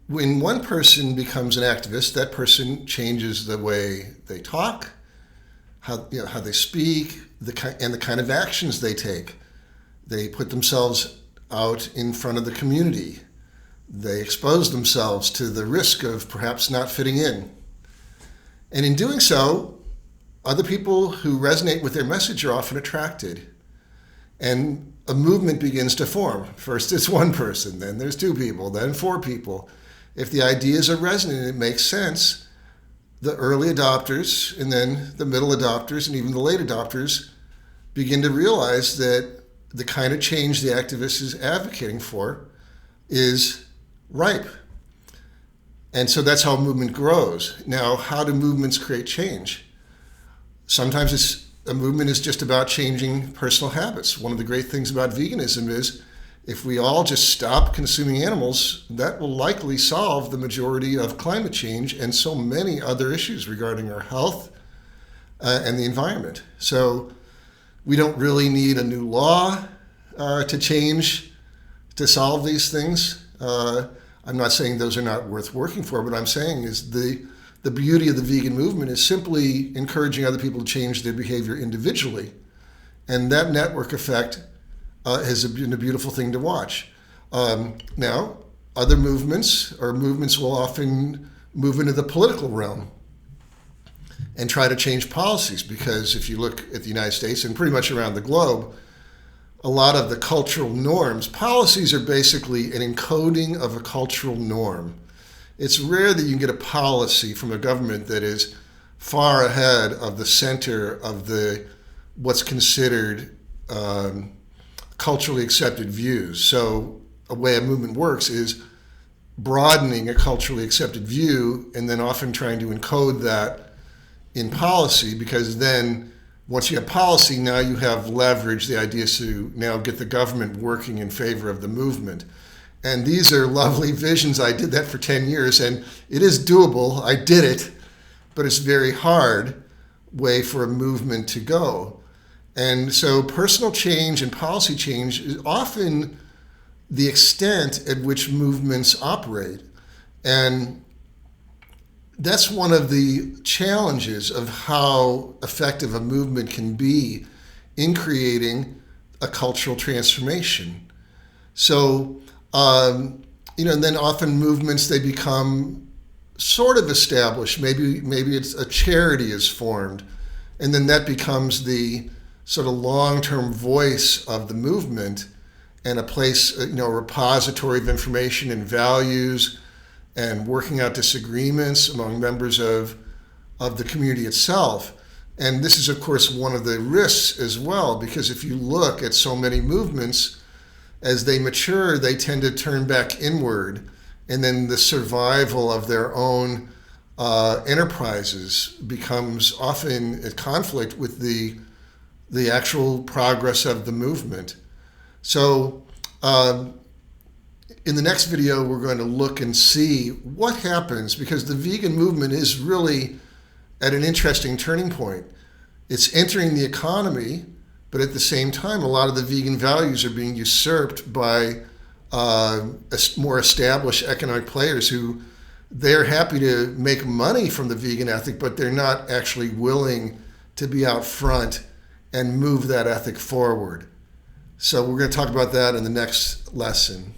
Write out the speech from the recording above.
when one person becomes an activist, that person changes the way they talk, how they speak, and the kind of actions they take. They put themselves out in front of the community. They expose themselves to the risk of perhaps not fitting in. And in doing so, other people who resonate with their message are often attracted. And a movement begins to form. First it's one person, then there's two people, then four people. If the ideas are resonant and it makes sense, the early adopters and then the middle adopters and even the late adopters begin to realize that the kind of change the activist is advocating for is ripe. And so that's how a movement grows. Now, how do movements create change? Sometimes a movement is just about changing personal habits. One of the great things about veganism is if we all just stop consuming animals, that will likely solve the majority of climate change and so many other issues regarding our health and the environment. So we don't really need a new law to solve these things. I'm not saying those are not worth working for. What I'm saying is the beauty of the vegan movement is simply encouraging other people to change their behavior individually. And that network effect has been a beautiful thing to watch. Now, other movements will often move into the political realm and try to change policies, because if you look at the United States and pretty much around the globe, a lot of the cultural norms, policies are basically an encoding of a cultural norm. It's rare that you can get a policy from a government that is far ahead of the center of what's considered culturally accepted views. So a way a movement works is broadening a culturally accepted view and then often trying to encode that in policy, because then once you have policy, now you have leverage. The idea is to now get the government working in favor of the movement. And these are lovely visions. I did that for 10 years, and it is doable. I did it, but it's a very hard way for a movement to go. And so personal change and policy change is often the extent at which movements operate. And that's one of the challenges of how effective a movement can be in creating a cultural transformation. So, and then often movements, they become sort of established. Maybe it's a charity is formed, and then that becomes the sort of long-term voice of the movement and a place, a repository of information and values, and working out disagreements among members of the community itself. And this is, of course, one of the risks as well, because if you look at so many movements, as they mature, they tend to turn back inward, and then the survival of their own enterprises becomes often at conflict with the actual progress of the movement. So in the next video, we're going to look and see what happens, because the vegan movement is really at an interesting turning point. It's entering the economy, but at the same time, a lot of the vegan values are being usurped by more established economic players who they're happy to make money from the vegan ethic, but they're not actually willing to be out front and move that ethic forward. So we're going to talk about that in the next lesson.